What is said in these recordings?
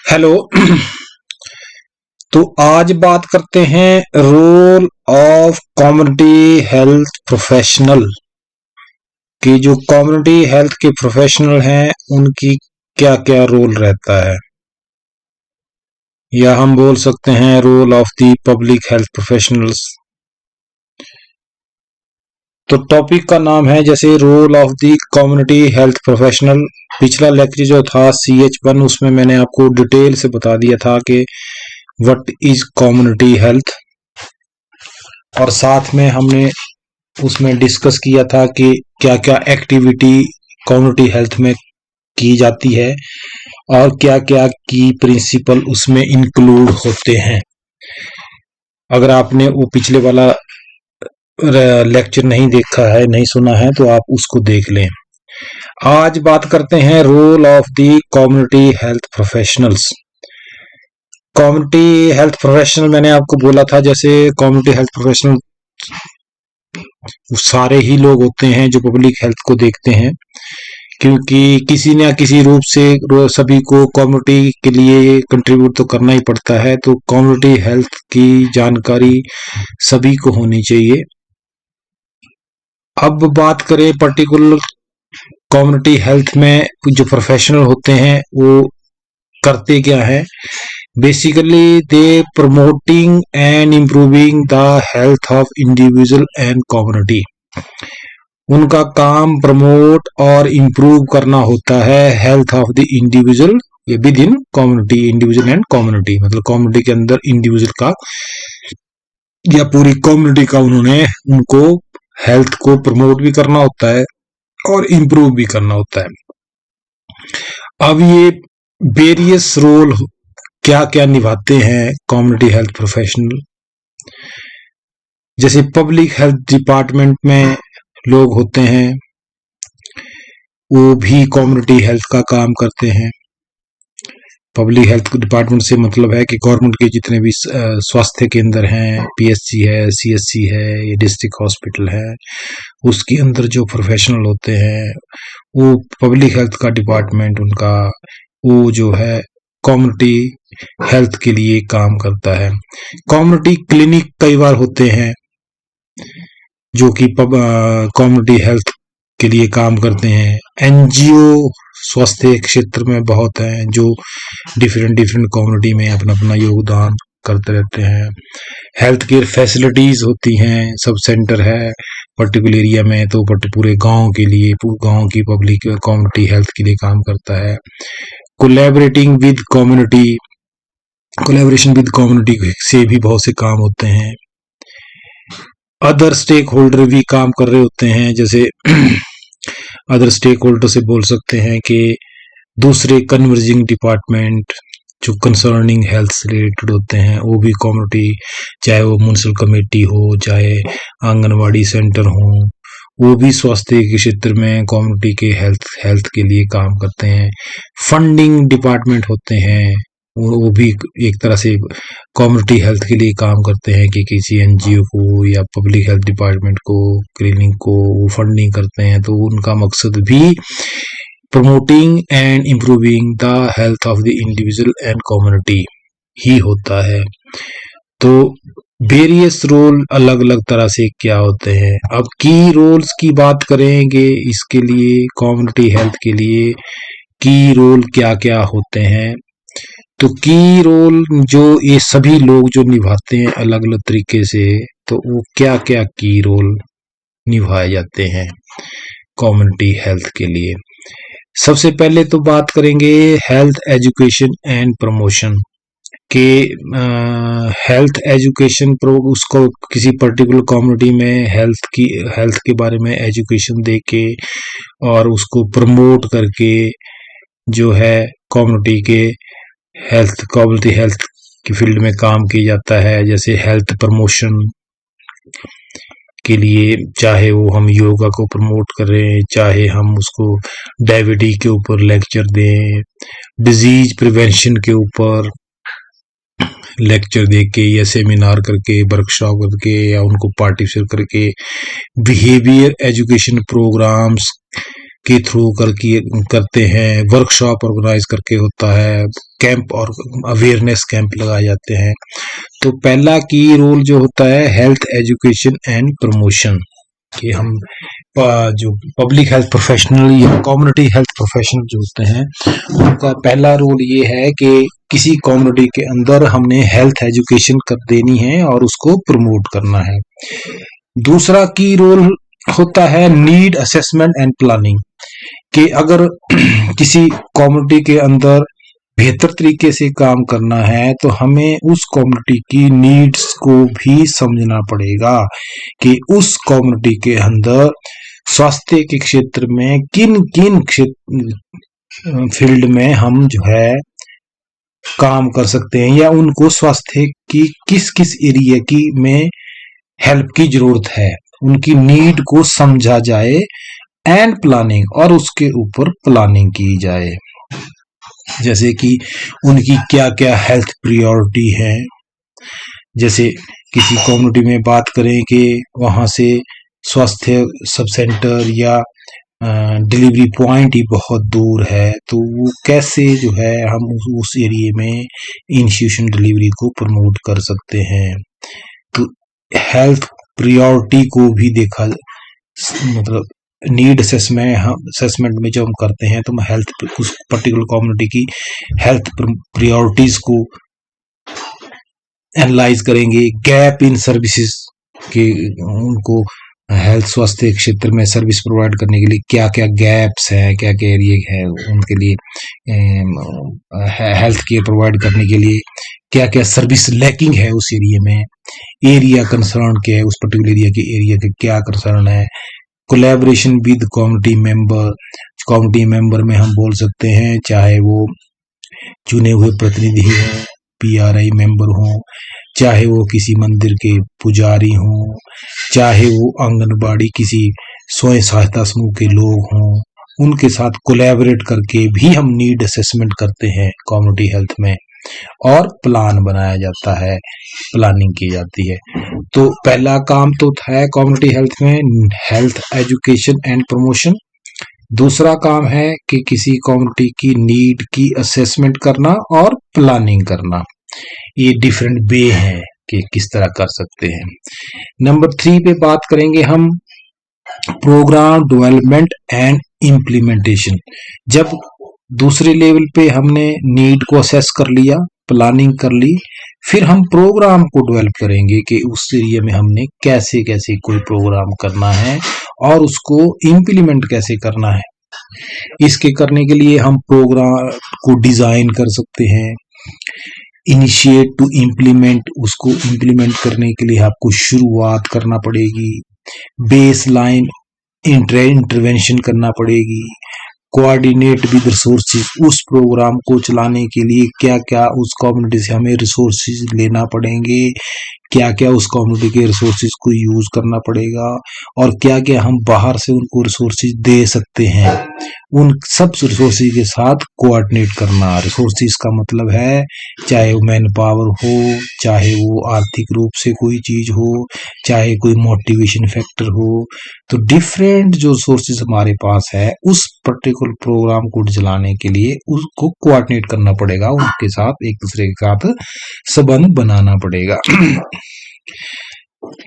Hello. तो आज बात करते हैं role of community health professional कि जो कम्युनिटी हेल्थ के प्रोफेशनल हैं उनकी क्या क्या रोल रहता है, या हम बोल सकते हैं role of the public health professionals. तो टॉपिक का नाम है जैसे role of the community health professional. पिछला लेक्चर जो था CH1 उसमें मैंने आपको डिटेल से बता दिया था कि व्हाट इज कम्युनिटी हेल्थ, और साथ में हमने उसमें डिस्कस किया था कि क्या क्या एक्टिविटी कम्युनिटी हेल्थ में की जाती है और क्या क्या की प्रिंसिपल उसमें इंक्लूड होते हैं। अगर आपने वो पिछले वाला लेक्चर नहीं देखा है, नहीं सुना है, तो आप उसको देख लें। आज बात करते हैं role of the community health professionals. Community health professional मैंने आपको बोला था जैसे कम्युनिटी हेल्थ प्रोफेशनल सारे ही लोग होते हैं जो पब्लिक हेल्थ को देखते हैं, क्योंकि किसी न किसी रूप से सभी को कम्युनिटी के लिए कंट्रीब्यूट तो करना ही पड़ता है। तो कम्युनिटी हेल्थ की जानकारी सभी को होनी चाहिए। अब बात करें पर्टिकुलर कम्युनिटी हेल्थ में जो प्रोफेशनल होते हैं वो करते क्या है। Basically they promoting and improving the health of individual and community. उनका काम प्रमोट और इम्प्रूव करना होता है health of the individual with in community. Individual and community मतलब कम्युनिटी के अंदर इंडिविजुअल का या पूरी कम्युनिटी का उन्होंने उनको हेल्थ को प्रमोट भी करना होता है और इम्प्रूव भी करना होता है। अब ये वेरियस रोल क्या क्या निभाते हैं कम्युनिटी हेल्थ प्रोफेशनल। जैसे पब्लिक हेल्थ डिपार्टमेंट में लोग होते हैं, वो भी कम्युनिटी हेल्थ का काम करते हैं। पब्लिक हेल्थ डिपार्टमेंट से मतलब है कि गवर्नमेंट के जितने भी स्वास्थ्य केंद्र हैं, PSC है, CSC है, ये डिस्ट्रिक्ट हॉस्पिटल है, उसके अंदर जो प्रोफेशनल होते हैं वो पब्लिक हेल्थ का डिपार्टमेंट उनका वो जो है कम्युनिटी हेल्थ के लिए काम करता है। कम्युनिटी क्लिनिक कई बार होते हैं जो कि कम्युनिटी हेल्थ के लिए काम करते हैं। NGO स्वास्थ्य क्षेत्र में बहुत हैं जो डिफरेंट कम्युनिटी में अपना अपना योगदान करते रहते हैं। हेल्थ केयर फैसिलिटीज होती हैं, सब सेंटर है पर्टिकुलर एरिया में, तो पूरे गांव के लिए गांव की पब्लिक कम्युनिटी हेल्थ के लिए काम करता है। Collaborating with community, collaboration with community से भी बहुत से काम होते हैं। अदर स्टेक होल्डर भी काम कर रहे होते हैं, जैसे अदर स्टेक होल्डर से बोल सकते हैं कि दूसरे कन्वर्जिंग डिपार्टमेंट जो कंसर्निंग हेल्थ से रिलेटेड होते हैं, वो भी कम्युनिटी, चाहे वो म्युनिसिपल कमेटी हो, चाहे आंगनवाड़ी सेंटर हो, वो भी स्वास्थ्य के क्षेत्र में कम्युनिटी के हेल्थ के लिए काम करते हैं। फंडिंग डिपार्टमेंट होते हैं, वो भी एक तरह से कम्युनिटी हेल्थ के लिए काम करते हैं कि किसी NGO को या पब्लिक हेल्थ डिपार्टमेंट को, क्लिनिक को वो फंडिंग करते हैं, तो उनका मकसद भी promoting and improving the health of the individual and community ही होता है। तो वेरियस रोल अलग अलग तरह से क्या होते हैं। अब की रोल्स की बात करेंगे, इसके लिए कम्युनिटी हेल्थ के लिए की रोल क्या क्या होते हैं। तो की रोल जो ये सभी लोग जो निभाते हैं अलग अलग तरीके से, तो वो क्या क्या की रोल निभाए जाते हैं कम्युनिटी हेल्थ के लिए। सबसे पहले तो बात करेंगे हेल्थ एजुकेशन एंड प्रमोशन के। हेल्थ एजुकेशन उसको किसी पर्टिकुलर कम्युनिटी में हेल्थ के बारे में एजुकेशन दे के और उसको प्रमोट करके जो है कम्युनिटी के कम्युनिटी हेल्थ की फील्ड में काम किया जाता है। जैसे हेल्थ प्रमोशन के लिए चाहे वो हम योगा को प्रमोट करें, चाहे हम उसको डायबिटीज के ऊपर लेक्चर दें, डिजीज प्रिवेंशन के ऊपर लेक्चर दे के या सेमिनार करके, वर्कशॉप करके या उनको पार्टिसिपेट करके, बिहेवियर एजुकेशन प्रोग्राम्स के थ्रू करते हैं, वर्कशॉप ऑर्गेनाइज करके होता है, कैंप और अवेयरनेस कैंप लगाए जाते हैं। तो पहला की रोल जो होता है हेल्थ एजुकेशन एंड प्रमोशन, कि हम जो पब्लिक हेल्थ प्रोफेशनल या कम्युनिटी हेल्थ प्रोफेशनल जो होते हैं, उनका पहला रोल ये है कि किसी कम्युनिटी के अंदर हमने हेल्थ एजुकेशन कर देनी है और उसको प्रमोट करना है। दूसरा की रोल होता है नीड असेसमेंट एंड प्लानिंग, कि अगर किसी कम्युनिटी के अंदर बेहतर तरीके से काम करना है तो हमें उस कम्युनिटी की नीड्स को भी समझना पड़ेगा कि उस कम्युनिटी के अंदर स्वास्थ्य के क्षेत्र में किन किन फील्ड में हम जो है काम कर सकते हैं, या उनको स्वास्थ्य की किस किस एरिया की में हेल्प की जरूरत है, उनकी नीड को समझा जाए एंड प्लानिंग, और उसके ऊपर प्लानिंग की जाए। जैसे कि उनकी क्या क्या हेल्थ प्रायोरिटी है। जैसे किसी कम्युनिटी में बात करें कि वहाँ से स्वास्थ्य सब सेंटर या डिलीवरी पॉइंट ही बहुत दूर है, तो वो कैसे जो है हम उस एरिया में इंस्टीट्यूशन डिलीवरी को प्रमोट कर सकते हैं। तो हेल्थ प्रायोरिटी को भी देखा, मतलब नीड असेसमेंट में जब हम करते हैं तो हम हेल्थ उस पर्टिकुलर कम्युनिटी की हेल्थ प्रायोरिटीज को एनालाइज करेंगे। गैप इन सर्विसेज के उनको हेल्थ स्वास्थ्य क्षेत्र में सर्विस प्रोवाइड करने के लिए क्या क्या गैप्स हैं, क्या क्या एरिया है उनके लिए हेल्थ केयर प्रोवाइड करने के लिए क्या क्या सर्विस लैकिंग है उस एरिया में, एरिया कंसर्न क्या है, उस पर्टिकुलर एरिया के एरिया के क्या कंसर्न है। Collaboration with community member, community member में हम बोल सकते हैं चाहे वो चुने हुए प्रतिनिधि हों, पीआरआई मेंबर हों, चाहे वो किसी मंदिर के पुजारी हों, चाहे वो आंगनबाड़ी किसी स्वयं सहायता समूह के लोग हों, उनके साथ कोलैबोरेट करके भी हम नीड असेसमेंट करते हैं कम्युनिटी हेल्थ में, और प्लान बनाया जाता है, प्लानिंग की जाती है। तो पहला काम तो है कम्युनिटी हेल्थ में हेल्थ एजुकेशन एंड प्रमोशन। दूसरा काम है कि किसी कम्युनिटी की नीड की असेसमेंट करना और प्लानिंग करना। ये डिफरेंट वे हैं कि किस तरह कर सकते हैं। नंबर 3 पे बात करेंगे हम प्रोग्राम डेवलपमेंट एंड इम्प्लीमेंटेशन। जब दूसरे लेवल पे हमने नीड को असेस कर लिया, प्लानिंग कर ली, फिर हम प्रोग्राम को डेवलप करेंगे कि उस एरिया में हमने कैसे कैसे कोई प्रोग्राम करना है और उसको इम्प्लीमेंट कैसे करना है। इसके करने के लिए हम प्रोग्राम को डिजाइन कर सकते हैं, इनिशिएट टू इम्प्लीमेंट, उसको इम्प्लीमेंट करने के लिए आपको शुरुआत करना पड़ेगी, बेस लाइन इंटरवेंशन करना पड़ेगी, कोऑर्डिनेट विद रिसोर्सेज, उस प्रोग्राम को चलाने के लिए क्या क्या उस कम्युनिटी से हमें रिसोर्सेज लेना पड़ेंगे, क्या क्या उस कम्युनिटी के रिसोर्सेज को यूज करना पड़ेगा, और क्या क्या हम बाहर से उनको रिसोर्सेज दे सकते हैं। उन सब रिसोर्सेज के साथ कोऑर्डिनेट करना। रिसोर्सेज का मतलब है चाहे वो मैन पावर हो, चाहे वो आर्थिक रूप से कोई चीज हो, चाहे कोई मोटिवेशन फैक्टर हो, तो डिफरेंट जो सोर्सेज हमारे पास है उस पर्टिकुलर प्रोग्राम को चलाने के लिए उसको कोऑर्डिनेट करना पड़ेगा, उनके साथ एक दूसरे के साथ संबंध बनाना पड़ेगा।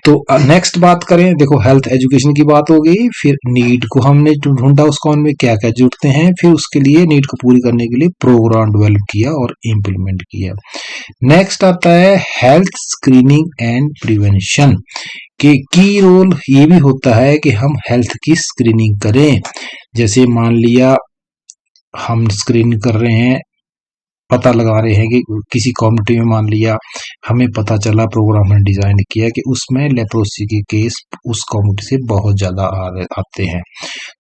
तो नेक्स्ट बात करें, देखो हेल्थ एजुकेशन की बात हो गई, फिर नीड को हमने ढूंढा उस कौन में क्या क्या जुड़ते हैं, फिर उसके लिए नीड को पूरी करने के लिए प्रोग्राम डेवलप किया और इम्प्लीमेंट किया। नेक्स्ट आता है हेल्थ स्क्रीनिंग एंड प्रिवेंशन के की रोल ये भी होता है कि हम हेल्थ की स्क्रीनिंग करें। जैसे मान लिया हम स्क्रीनिंग कर रहे हैं, पता लगा रहे हैं कि किसी कम्युनिटी में मान लिया हमें पता चला, प्रोग्राम ने डिजाइन किया कि उसमें लेप्रोसी के केस उस कम्युनिटी से बहुत ज्यादा आते हैं,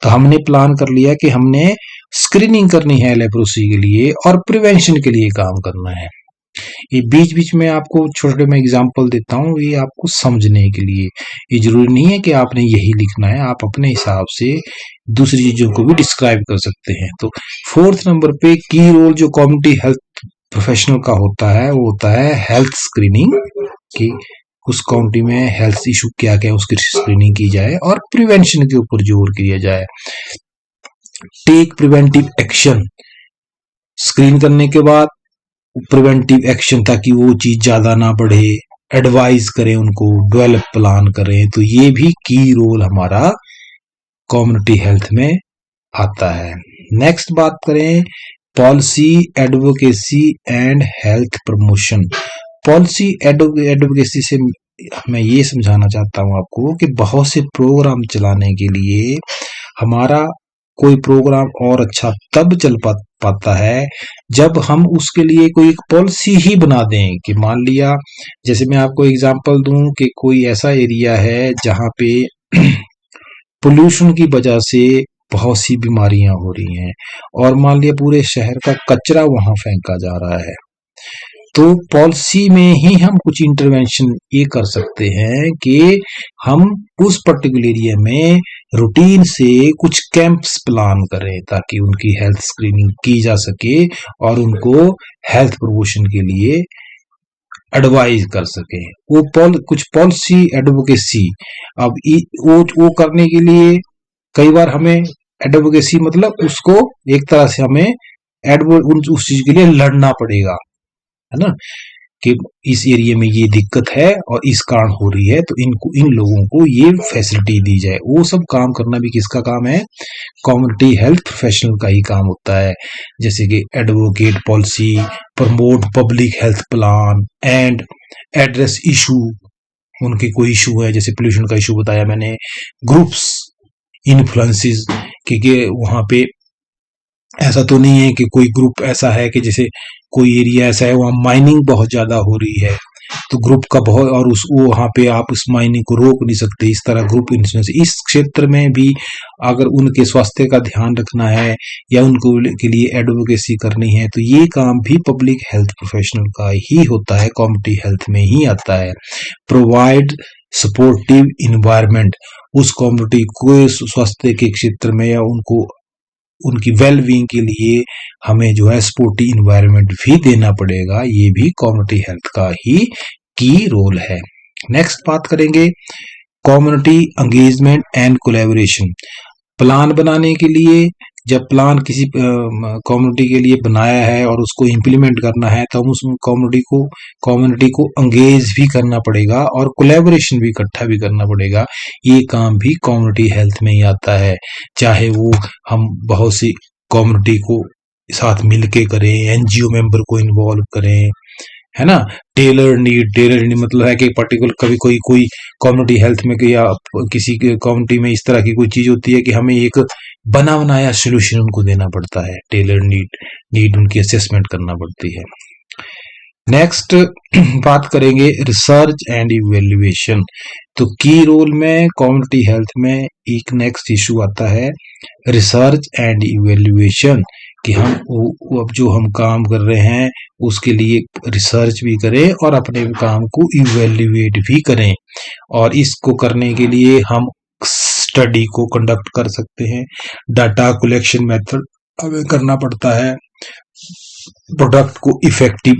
तो हमने प्लान कर लिया कि हमने स्क्रीनिंग करनी है लेप्रोसी के लिए और प्रिवेंशन के लिए काम करना है। ये बीच बीच में आपको छोटे मैं एग्जांपल देता हूँ, ये आपको समझने के लिए। ये जरूरी नहीं है कि आपने यही लिखना है, आप अपने हिसाब से दूसरी चीजों को भी डिस्क्राइब कर सकते हैं। तो 4th नंबर पे की रोल जो कम्युनिटी हेल्थ प्रोफेशनल का होता है वो होता है हेल्थ स्क्रीनिंग, कि उस कम्युनिटी में हेल्थ इशू क्या क्या उसकी स्क्रीनिंग की जाए और प्रिवेंशन के ऊपर जोर किया जाए। टेक प्रिवेंटिव एक्शन, स्क्रीन करने के बाद प्रिवेंटिव एक्शन ताकि वो चीज ज्यादा ना बढ़े, एडवाइस करें उनको, डेवलप प्लान करें। तो ये भी की रोल हमारा कम्युनिटी हेल्थ में आता है। नेक्स्ट बात करें policy advocacy and health promotion. Policy advocacy से मैं ये समझाना चाहता हूं आपको कि बहुत से प्रोग्राम चलाने के लिए हमारा कोई प्रोग्राम और अच्छा तब चल पाता है जब हम उसके लिए कोई एक पॉलिसी ही बना दें। कि मान लिया, जैसे मैं आपको एग्जांपल दूं कि कोई ऐसा एरिया है जहां पे पोल्यूशन की वजह से बहुत सी बीमारियां हो रही हैं, और मान लिया पूरे शहर का कचरा वहां फेंका जा रहा है, तो पॉलिसी में ही हम कुछ इंटरवेंशन ये कर सकते हैं कि हम उस पर्टिकुलर एरिया में रूटीन से कुछ कैंप्स प्लान करें ताकि उनकी हेल्थ स्क्रीनिंग की जा सके और उनको हेल्थ प्रमोशन के लिए एडवाइज कर सके। कुछ पॉलिसी एडवोकेसी, अब वो करने के लिए कई बार हमें एडवोकेसी मतलब उसको एक तरह से हमें उस चीज के लिए लड़ना पड़ेगा, है ना, कि इस एरिया में ये दिक्कत है और इस कारण हो रही है, तो इन लोगों को ये फैसिलिटी दी जाए। वो सब काम करना भी किसका काम है? कम्युनिटी हेल्थ प्रोफेशनल का ही काम होता है। जैसे कि advocate policy, promote public health plan and address issue. उनके कोई इशू है, जैसे पोल्यूशन का इशू बताया मैंने, ग्रुप्स इन्फ्लुएंसेस, क्योंकि वहां पे ऐसा तो नहीं है कि कोई ग्रुप ऐसा है कि जैसे कोई एरिया ऐसा है वहां माइनिंग बहुत ज्यादा हो रही है, तो ग्रुप का बहुत, और उस वहां पे आप उस माइनिंग को रोक नहीं सकते। इस तरह ग्रुप इन्फ्लुएंस, इस क्षेत्र में भी अगर उनके स्वास्थ्य का ध्यान रखना है या उनको के लिए एडवोकेसी करनी है, तो ये काम भी पब्लिक हेल्थ प्रोफेशनल का ही होता है, कम्युनिटी हेल्थ में ही आता है। प्रोवाइड सपोर्टिव इन्वायरमेंट, उस कम्युनिटी को स्वास्थ्य के क्षेत्र में या उनको उनकी वेलबींग के लिए हमें जो है सपोर्टिव इन्वायरमेंट भी देना पड़ेगा। ये भी कम्युनिटी हेल्थ का ही की रोल है। नेक्स्ट बात करेंगे community engagement and collaboration. Plan बनाने के लिए, जब प्लान किसी कम्युनिटी के लिए बनाया है और उसको इम्प्लीमेंट करना है, तो हम उस कम्युनिटी को एंगेज भी करना पड़ेगा और कोलैबोरेशन भी इकट्ठा भी करना पड़ेगा। ये काम भी कम्युनिटी हेल्थ में ही आता है, चाहे वो हम बहुत सी कम्युनिटी को साथ मिलके करें, एनजीओ मेंबर को इन्वॉल्व करें, है ना। टेलर नीड मतलब है कि पर्टिकुलर कभी कोई कम्युनिटी हेल्थ में या किसी कम्युनिटी में इस तरह की कोई चीज होती है कि हमें एक बना बनाया सोल्यूशन उनको देना पड़ता है। टेलर नीड उनकी असेसमेंट करना पड़ती है। नेक्स्ट बात करेंगे रिसर्च एंड इवेल्युएशन। तो की रोल में कम्युनिटी हेल्थ में एक नेक्स्ट इशू आता है रिसर्च एंड इवेल्युएशन, कि हम अब जो हम काम कर रहे हैं उसके लिए रिसर्च भी करें और अपने काम को इवेल्युएट भी करें। और इसको करने के लिए हम स्टडी को कंडक्ट कर सकते हैं, डाटा कलेक्शन मेथड हमें करना पड़ता है, प्रोडक्ट को इफेक्टिव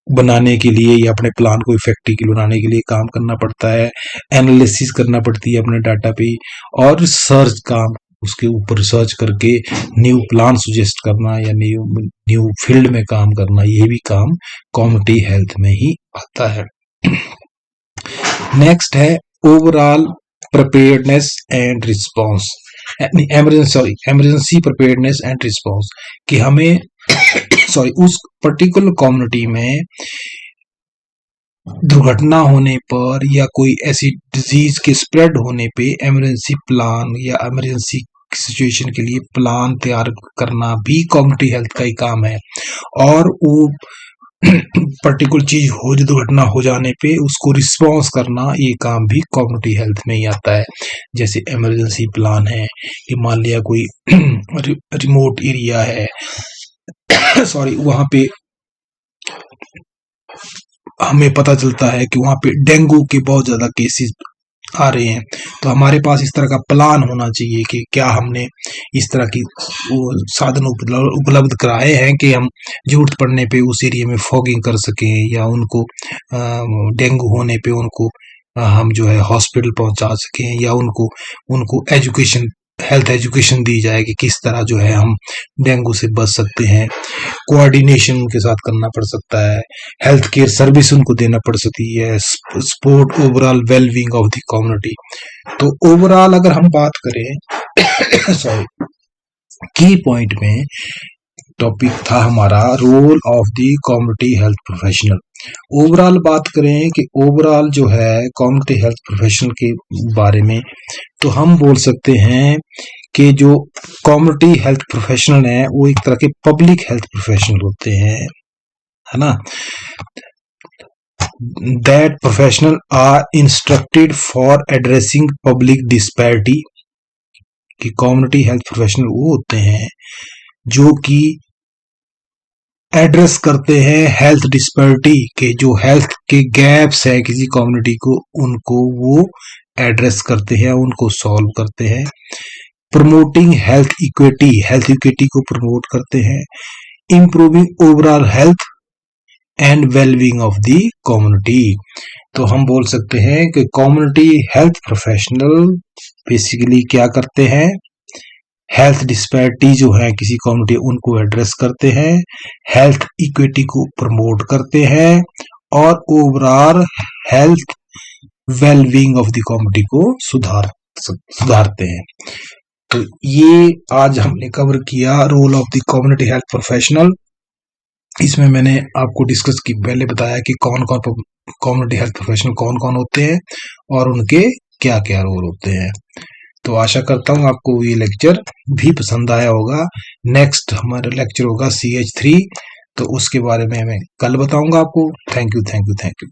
बनाने के लिए या अपने प्लान को इफेक्टिव बनाने के लिए काम करना पड़ता है, एनालिसिस करना पड़ती है अपने डाटा पे, और रिसर्च काम, उसके ऊपर रिसर्च करके न्यू प्लान सुजेस्ट करना या न्यू फील्ड में काम करना, ये भी काम कम्युनिटी हेल्थ में ही आता है। नेक्स्ट है overall preparedness and response, emergency preparedness and response, कि हमें उस पर्टिकुलर कम्युनिटी में दुर्घटना होने पर या कोई ऐसी डिजीज के स्प्रेड होने पे इमरजेंसी प्लान या इमरजेंसी सिचुएशन के लिए प्लान तैयार करना भी कम्युनिटी हेल्थ का ही काम है। और वो पर्टिकुलर चीज हो, जो दुर्घटना हो जाने पे उसको रिस्पॉन्स करना, ये काम भी कम्युनिटी हेल्थ में ही आता है। जैसे इमरजेंसी प्लान है कि मान लिया कोई रिमोट एरिया है वहां पे हमें पता चलता है कि वहां पे डेंगू के बहुत ज्यादा केसेस आ रहे हैं, तो हमारे पास इस तरह का प्लान होना चाहिए कि क्या हमने इस तरह की साधन उपलब्ध कराए हैं कि हम जरूरत पड़ने पे उस एरिया में फॉगिंग कर सकें, या उनको डेंगू होने पे उनको हम जो है हॉस्पिटल पहुंचा सकें, या उनको एजुकेशन हेल्थ एजुकेशन दी जाए कि किस तरह जो है हम डेंगू से बच सकते हैं, कोऑर्डिनेशन उनके साथ करना पड़ सकता है, हेल्थ केयर सर्विस उनको देना पड़ सकती है, support overall wellbeing of the community. तो ओवरऑल अगर हम बात करें सॉरी, की पॉइंट में टॉपिक था हमारा role of the community health professional. Overall बात करें कि ओवरऑल जो है कम्युनिटी हेल्थ प्रोफेशनल के बारे में, तो हम बोल सकते हैं कि जो कम्युनिटी हेल्थ प्रोफेशनल है वो एक तरह के पब्लिक हेल्थ प्रोफेशनल होते हैं, है ना। That professional are instructed for addressing public disparity, कि कम्युनिटी हेल्थ प्रोफेशनल वो होते हैं जो कि एड्रेस करते हैं हेल्थ डिस्पैरिटी के, जो हेल्थ के गैप्स है किसी कम्युनिटी को, उनको वो एड्रेस करते हैं, उनको सॉल्व करते हैं। प्रमोटिंग हेल्थ इक्विटी को प्रमोट करते हैं। Improving overall health and wellbeing of the community. तो हम बोल सकते हैं कि कम्युनिटी हेल्थ प्रोफेशनल बेसिकली क्या करते हैं, हेल्थ डिस्पैरिटी जो है किसी कम्युनिटी उनको एड्रेस करते हैं, हेल्थ इक्विटी को प्रमोट करते हैं और overall health wellbeing of the community को सुधारते हैं। तो ये आज हमने कवर किया role of the community health professional. इसमें मैंने आपको डिस्कस की, पहले बताया कि कौन कौन कम्युनिटी हेल्थ प्रोफेशनल कौन कौन होते हैं और उनके क्या क्या रोल होते हैं। तो आशा करता हूँ आपको ये लेक्चर भी पसंद आया होगा। नेक्स्ट हमारा लेक्चर होगा CH3, तो उसके बारे में मैं कल बताऊंगा आपको। Thank you.